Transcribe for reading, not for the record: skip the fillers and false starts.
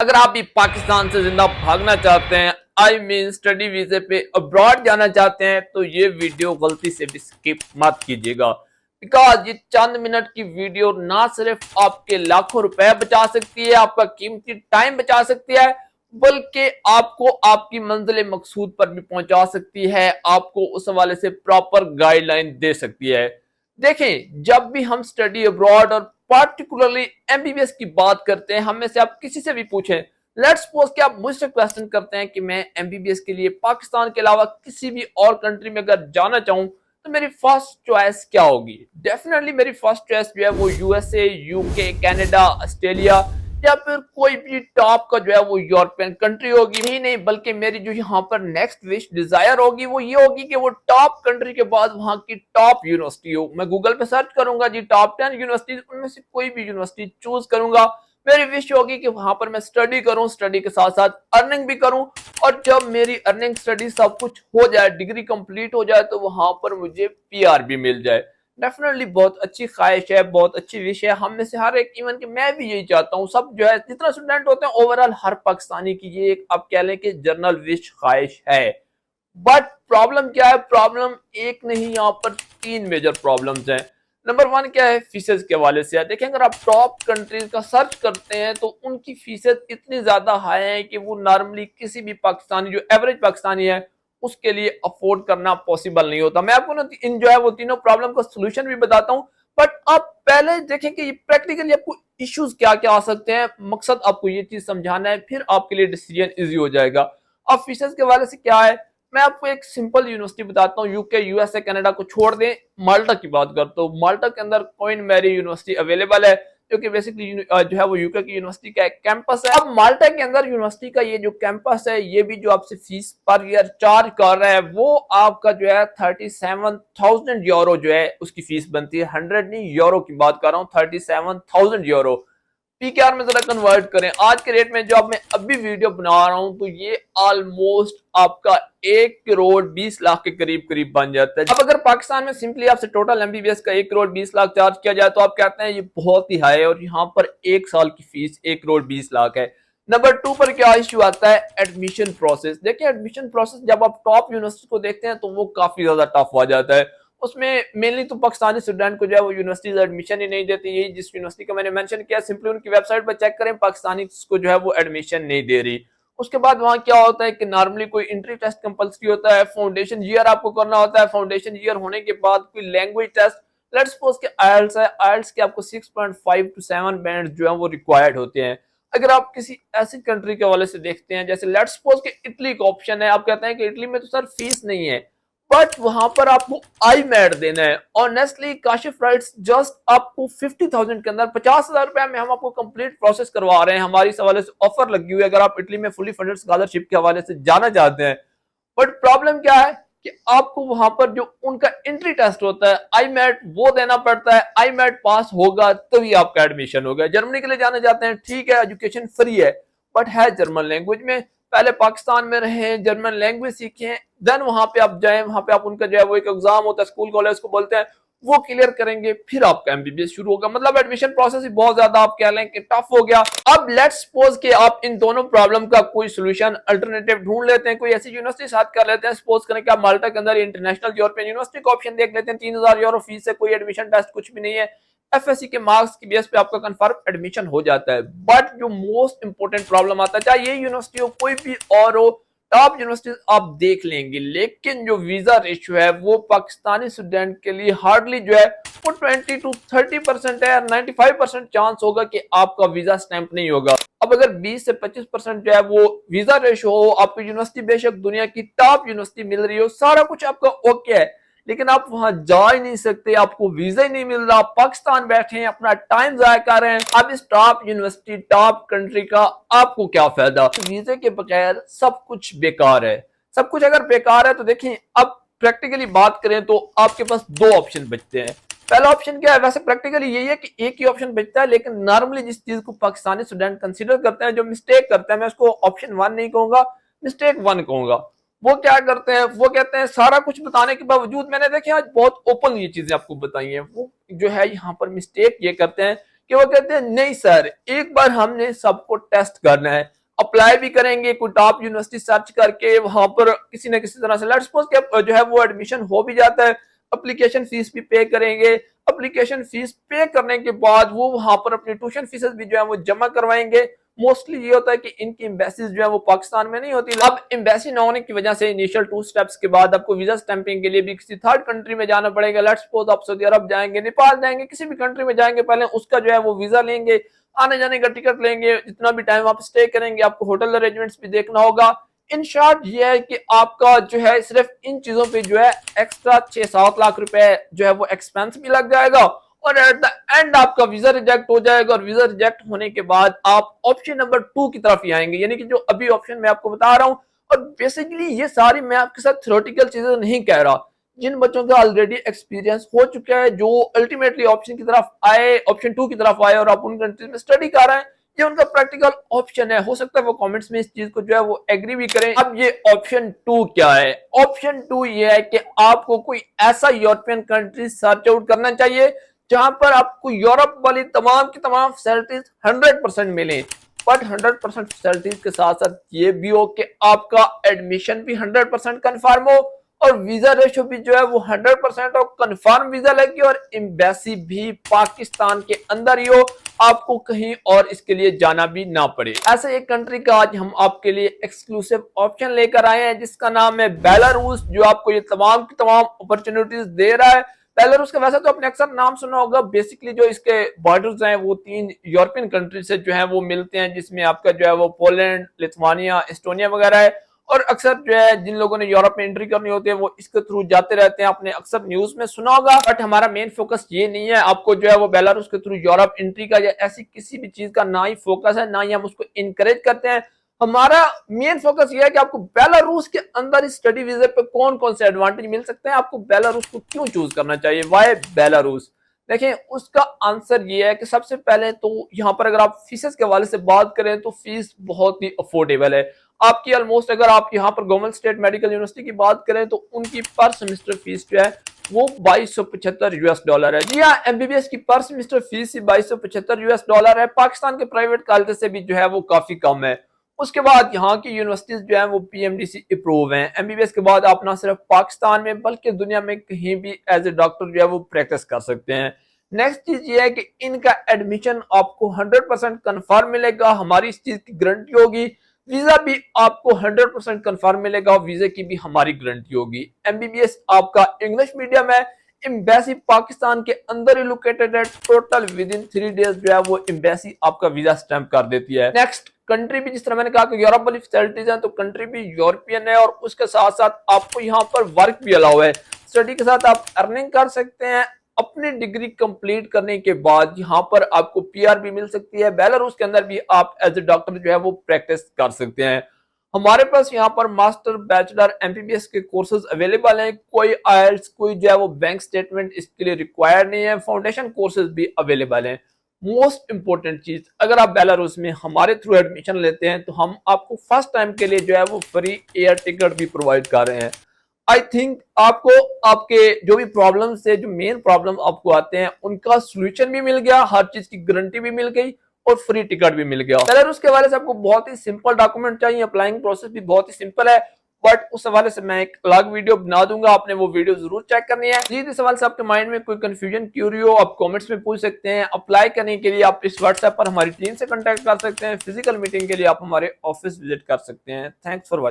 अगर आप भी पाकिस्तान से जिंदा भागना चाहते हैं, आई मीन स्टडी वीजे पे अब्रॉड जाना चाहते हैं, तो ये वीडियो गलती से भी स्किप मत कीजिएगा। बिकॉज ये चंद मिनट की वीडियो ना सिर्फ आपके लाखों रुपए बचा सकती है, आपका कीमती टाइम बचा सकती है, बल्कि आपको आपकी मंजिल मकसूद पर भी पहुंचा सकती है, आपको उस हवाले से प्रॉपर गाइडलाइन दे सकती है। देखें, जब भी हम स्टडी अब्रॉड और पार्टिकुलरली एमबीबीएस की बात करते हैं, हम में से आप किसी से भी पूछें, लेट्स सपोज कि आप मुझसे क्वेश्चन करते हैं कि मैं एमबीबीएस के लिए पाकिस्तान के अलावा किसी भी और कंट्री में अगर जाना चाहूं तो मेरी फर्स्ट चॉइस क्या होगी। डेफिनेटली मेरी फर्स्ट चॉइस जो है वो यूएसए, यूके, कनाडा, ऑस्ट्रेलिया या फिर कोई भी टॉप का जो है वो यूरोपियन कंट्री होगी। ही नहीं बल्कि मेरी जो यहाँ पर नेक्स्ट विश डिजायर होगी वो ये होगी कि वो टॉप कंट्री के बाद वहां की टॉप यूनिवर्सिटी हो। मैं गूगल पे सर्च करूंगा जी टॉप 10 यूनिवर्सिटी, उनमें से कोई भी यूनिवर्सिटी चूज करूंगा। मेरी विश होगी कि वहां पर मैं स्टडी करूं, स्टडी के साथ साथ अर्निंग भी करूं, और जब मेरी अर्निंग स्टडी सब कुछ हो जाए, डिग्री कंप्लीट हो जाए, तो वहां पर मुझे पीआर भी मिल जाए। डेफिनेटली बहुत अच्छी ख्वाहिश है, बहुत अच्छी विश है हम में से हर एक, इवन कि मैं भी यही चाहता हूँ। सब जो है जितना स्टूडेंट होते हैं ओवरऑल हर पाकिस्तानी की ये एक आप कह लें कि जनरल विश ख्वाहिश है। बट प्रॉब्लम क्या है? प्रॉब्लम एक नहीं, यहाँ पर तीन मेजर प्रॉब्लम्स हैं। नंबर वन क्या है? फीसेस के हवाले से देखें, अगर आप टॉप कंट्रीज का सर्च करते हैं तो उनकी फीसेस इतनी ज्यादा हाई हैं कि वो नॉर्मली किसी भी पाकिस्तानी, जो एवरेज पाकिस्तानी है, उसके लिए अफोर्ड करना पॉसिबल नहीं होता। मैं आपको ना इन जो है वो तीनों प्रॉब्लम का सोल्यूशन भी बताता हूँ, बट आप पहले देखें कि प्रैक्टिकली आपको इश्यूज क्या क्या आ सकते हैं। मकसद आपको ये चीज समझाना है, फिर आपके लिए डिसीजन इजी हो जाएगा। अब फीसेस के हवाले से क्या है, मैं आपको एक सिंपल यूनिवर्सिटी बताता हूँ। यूके, यूएसए, कनाडा को छोड़ दें, माल्टा की बात करता हूँ। माल्टा के अंदर क्वीन मैरी यूनिवर्सिटी अवेलेबल है, जो कि बेसिकली जो है वो यूके की यूनिवर्सिटी का एक कैंपस है। अब माल्टा के अंदर यूनिवर्सिटी का ये जो कैंपस है, ये भी जो आपसे फीस पर ईयर चार्ज कर रहा है, वो आपका जो है 37,000 यूरो जो है उसकी फीस बनती है। 100 नहीं, यूरो की बात कर रहा हूँ, 37,000 यूरो। पीकेआर में जरा कन्वर्ट करें आज के रेट में, जो अब मैं अभी वीडियो बना रहा हूं, तो ये ऑलमोस्ट आपका 1 करोड़ 20 लाख के करीब करीब बन जाता है। अब अगर पाकिस्तान में सिंपली आपसे टोटल एमबीबीएस का 1 करोड़ 20 लाख चार्ज किया जाए तो आप कहते हैं ये बहुत ही हाई है, और यहाँ पर एक साल की फीस 1 करोड़ 20 लाख है। नंबर टू पर क्या इश्यू आता है? Admission process. देखिए, एडमिशन प्रोसेस जब आप टॉप यूनिवर्सिटी को देखते हैं तो वो काफी ज्यादा टफ हो जाता है। उसमें मेनली तो पाकिस्तानी स्टूडेंट को जो है वो यूनिवर्सिटीज एडमिशन ही नहीं देती। यही जिस यूनिवर्सिटी का मैंने मेंशन किया, सिंपली उनकी वेबसाइट पर चेक करें, पाकिस्तानी को जो है वो एडमिशन नहीं दे रही। उसके बाद वहां क्या होता है कि नॉर्मली कोई इंट्री टेस्ट कंपल्सरी होता है, फाउंडेशन ईयर आपको करना होता है, फाउंडेशन ईयर होने के बाद कोई लैंग्वेज टेस्ट, लेट्स सपोज के आईएलटीएस है, आईएलटीएस के आपको 6.5 to 7 बैंड जो है वो रिक्वायर्ड होते हैं। अगर आप किसी ऐसी कंट्री के हवाले से देखते हैं, जैसे लेट्स सपोज के इटली का ऑप्शन है, आप कहते हैं कि इटली में तो सर फीस नहीं है, बट वहां पर आपको आई मैट देना है। ऑनेस्टली काशिफ राइट्स जस्ट आपको 50,000 के अंदर 50,000 रुपए में हम आपको कंप्लीट प्रोसेस करवा रहे हैं। हमारी इस हवाले से ऑफर लगी हुई है अगर आप इटली में फुली फंडेड स्कॉलरशिप के हवाले से जाना चाहते हैं। बट प्रॉब्लम क्या है कि आपको वहां पर जो उनका एंट्री टेस्ट होता है आई मैट, वो देना पड़ता है। आई मैट पास होगा तभी आपका एडमिशन होगा। जर्मनी के लिए जाना चाहते हैं, ठीक है, एजुकेशन फ्री है, बट है जर्मन लैंग्वेज में। पहले पाकिस्तान में रहे, जर्मन लैंग्वेज सीखे, देन वहां पे आप जाएं, वहां पे आप उनका जो है वो एक एग्जाम होता है, स्कूल कॉलेज को बोलते हैं, वो क्लियर करेंगे, फिर आपका एमबीबीएस शुरू होगा। मतलब एडमिशन प्रोसेस ही बहुत ज्यादा आप कह लें कि टफ हो गया। अब लेट्स सपोज कि आप इन दोनों प्रॉब्लम का कोई सोल्यूशन अल्टरनेटिव ढूंढ लेते हैं, कोई ऐसी यूनिवर्सिटी साथ कर लेते हैं। सपोज करें कि आप माल्टा के अंदर इंटरनेशनल यूरोपियन यूनिवर्सिटी का ऑप्शन देख लेते हैं, 3,000 यूरो फीस है, कोई एडमिशन टेस्ट कुछ भी नहीं है, एफएससी के मार्क्स की बेस पे आपका कंफर्म एडमिशन हो जाता है। बट जो मोस्ट इंपोर्टेंट प्रॉब्लम आता है, चाहे ये यूनिवर्सिटी हो कोई भी और हो, टॉप यूनिवर्सिटीज आप देख लेंगे, लेकिन जो वीजा रेशियो है वो पाकिस्तानी स्टूडेंट के लिए हार्डली जो है वो 20 to 30% है। 95% चांस होगा कि आपका वीजा स्टैंप नहीं होगा। अब अगर 20 से 25% जो है वो वीजा रेशियो हो, आपको यूनिवर्सिटी बेशक दुनिया की टॉप यूनिवर्सिटी मिल रही हो, सारा कुछ आपका ओके है, लेकिन आप वहां जा ही नहीं सकते, आपको वीजा ही नहीं मिल रहा, पाकिस्तान बैठे हैं, अपना टाइम जाया कर रहे हैं। अब इस टॉप यूनिवर्सिटी, टॉप कंट्री का आपको क्या फायदा? वीजे के बगैर सब कुछ बेकार है। सब कुछ अगर बेकार है तो देखिए, अब प्रैक्टिकली बात करें तो आपके पास दो ऑप्शन बचते हैं। पहला ऑप्शन क्या है? वैसे प्रैक्टिकली यही है कि एक ही ऑप्शन बचता है, लेकिन नॉर्मली जिस चीज को पाकिस्तानी स्टूडेंट कंसीडर करते हैं, जो मिस्टेक करते हैं, मैं उसको ऑप्शन 1 नहीं कहूंगा, मिस्टेक 1 कहूंगा। वो क्या करते हैं? वो कहते हैं सारा कुछ बताने के बावजूद, मैंने देखे आज बहुत ओपन ये चीजें आपको बताई हैं, वो जो है यहाँ पर मिस्टेक ये करते हैं कि वो कहते हैं नहीं सर, एक बार हमने सबको टेस्ट करना है, अप्लाई भी करेंगे कोई टॉप यूनिवर्सिटी सर्च करके, वहां पर किसी न किसी तरह से लेट्स सपोज कि जो है वो एडमिशन हो भी जाता है, एप्लीकेशन फीस भी पे करेंगे, एप्लीकेशन फीस पे करने के बाद वो वहां पर अपनी ट्यूशन फीसेस भी जो है वो जमा करवाएंगे। मोस्टली ये होता है कि इनकी एम्बेसीज जो है वो पाकिस्तान में नहीं होती। अब एम्बेसी ना होने की वजह से इनिशियल 2 स्टेप्स के बाद आपको वीजा स्टैंपिंग के लिए भी किसी थर्ड कंट्री में जाना पड़ेगा। लेट्स सपोज आप सऊदी अरब जाएंगे, नेपाल जाएंगे, किसी भी कंट्री में जाएंगे, पहले उसका जो है वो वीजा लेंगे, आने जाने का टिकट लेंगे, जितना भी टाइम आप स्टे करेंगे आपको होटल अरेंजमेंट्स भी देखना होगा। इन शॉर्ट ये है कि आपका जो है सिर्फ इन चीजों पे जो है एक्स्ट्रा 6-7 लाख रुपए जो है वो एक्सपेंस भी लग जाएगा और एट द एंड आपका वीजा रिजेक्ट हो जाएगा। और वीजा रिजेक्ट होने के बाद आप ऑप्शन नंबर 2 की तरफ ही आएंगे, यानी कि जो अभी ऑप्शन मैं आपको बता रहा हूं। और बेसिकली ये सारी मैं आपके साथ थ्योरेटिकल चीजें नहीं कह रहा, जिन बच्चों का ऑलरेडी एक्सपीरियंस हो चुका है, जो अल्टीमेटली ऑप्शन की तरफ आए, ऑप्शन 2 की तरफ आए और आप उन कंट्रीज में स्टडी कर रहे हैं, ये उनका प्रैक्टिकल ऑप्शन है। हो सकता है वो कमेंट्स में इस चीज को जो है वो एग्री भी करें। अब ये ऑप्शन 2 क्या है? ऑप्शन 2 ये है कि आपको कोई ऐसा यूरोपियन कंट्री सर्च आउट करना चाहिए जहां पर आपको यूरोप वाली तमाम की तमाम फैसिलिटीज 100% मिले, बट 100% फैसिलिटीज के साथ साथ ये भी हो कि आपका एडमिशन भी 100% कंफर्म हो और वीजा रेशो भी जो है वो 100% हो, कंफर्म वीजा लगे और एम्बेसी भी पाकिस्तान के अंदर ही हो, आपको कहीं और इसके लिए जाना भी ना पड़े। ऐसे एक कंट्री का आज हम आपके लिए एक्सक्लूसिव ऑप्शन लेकर आए हैं जिसका नाम है बेलारूस, जो आपको ये तमाम की तमाम अपॉर्चुनिटीज दे रहा है। बेलारूस का वैसे तो आपने अक्सर नाम सुना होगा, बेसिकली जो इसके बॉर्डर्स हैं वो 3 यूरोपियन कंट्री से जो है वो मिलते हैं, जिसमें आपका जो है वो पोलैंड, लिथुआनिया, एस्टोनिया वगैरह है। और अक्सर जो है जिन लोगों ने यूरोप में एंट्री करनी होती है वो इसके थ्रू जाते रहते हैं, आपने अक्सर न्यूज में सुना होगा। बट हमारा मेन फोकस ये नहीं है आपको जो है वो बेलारूस के थ्रू यूरोप एंट्री का या ऐसी किसी भी चीज का ना ही फोकस है, ना ही हम उसको इनकरेज करते हैं। हमारा मेन फोकस ये है कि आपको बेलारूस के अंदर स्टडी वीजा पे कौन कौन से एडवांटेज मिल सकते हैं, आपको बेलारूस को क्यों चूज करना चाहिए, वाई बेलारूस। देखिए उसका आंसर ये है कि सबसे पहले तो यहाँ पर अगर आप फीसेस के हवाले से बात करें तो फीस बहुत ही अफोर्डेबल है आपकी। ऑलमोस्ट अगर आप यहाँ पर गवर्नमेंट स्टेट मेडिकल यूनिवर्सिटी की बात करें तो उनकी पर सेमेस्टर फीस जो है वो $2275 है। जी हाँ, एमबीबीएस की पर सेमेस्टर फीस ही $2275 है, पाकिस्तान के प्राइवेट कॉलेज से भी जो है वो काफी कम है। उसके बाद यहाँ की यूनिवर्सिटीज जो है वो पीएमडीसी अप्रूव हैं। एमबीबीएस के बाद आप ना सिर्फ पाकिस्तान में बल्कि दुनिया में कहीं भी एज ए डॉक्टर जो है वो प्रैक्टिस कर सकते हैं। नेक्स्ट चीज ये है कि इनका एडमिशन आपको 100% कंफर्म मिलेगा, हमारी इस चीज की गारंटी होगी। वीजा भी आपको 100% कंफर्म मिलेगा और वीजा की भी हमारी गारंटी होगी। एमबीबीएस आपका इंग्लिश मीडियम है, एम्बेसी पाकिस्तान के अंदर ही लोकेटेड है, टोटल विद इन 3 डेज जो है वो एम्बेसी आपका वीजा स्टैंप कर देती है। नेक्स्ट कंट्री भी जिस तरह मैंने कहा कि यूरोप वाली फैसिलिटीज हैं, तो कंट्री भी यूरोपियन है और उसके साथ साथ आपको यहाँ पर वर्क भी अलाउ है। स्टडी के साथ आप अर्निंग कर सकते हैं। अपनी डिग्री कंप्लीट करने के बाद यहाँ पर आपको पीआर भी मिल सकती है। बेलारूस के अंदर भी आप एज ए डॉक्टर जो है वो प्रैक्टिस कर सकते हैं। हमारे पास यहाँ पर मास्टर, बैचलर, एमबीबीएस के कोर्सेज अवेलेबल हैं। कोई आईएलटीएस, कोई जो है वो बैंक स्टेटमेंट इसके लिए रिक्वायर्ड नहीं है। फाउंडेशन कोर्सेज भी अवेलेबल हैं। मोस्ट इंपॉर्टेंट चीज, अगर आप बेलारूस में हमारे थ्रू एडमिशन लेते हैं तो हम आपको फर्स्ट टाइम के लिए जो है वो फ्री एयर टिकट भी प्रोवाइड कर रहे हैं। आई थिंक आपको आपके जो भी प्रॉब्लम से जो मेन प्रॉब्लम आपको आते हैं उनका सोल्यूशन भी मिल गया, हर चीज की गारंटी भी मिल गई और फ्री टिकट भी मिल गया। बेलारूस के हवाले से आपको बहुत ही सिंपल डॉक्यूमेंट चाहिए, अप्लाइंग प्रोसेस भी बहुत ही सिंपल है, बट उस हवाले से मैं एक अलग वीडियो बना दूंगा, आपने वो वीडियो जरूर चेक करनी है। प्लीज इस हवाले से आपके माइंड में कोई कंफ्यूजन, क्यूरी हो, आप कमेंट्स में पूछ सकते हैं। अप्लाई करने के लिए आप इस व्हाट्सएप पर हमारी टीम से कांटेक्ट कर सकते हैं। फिजिकल मीटिंग के लिए आप हमारे ऑफिस विजिट कर सकते हैं। Thanks for watching.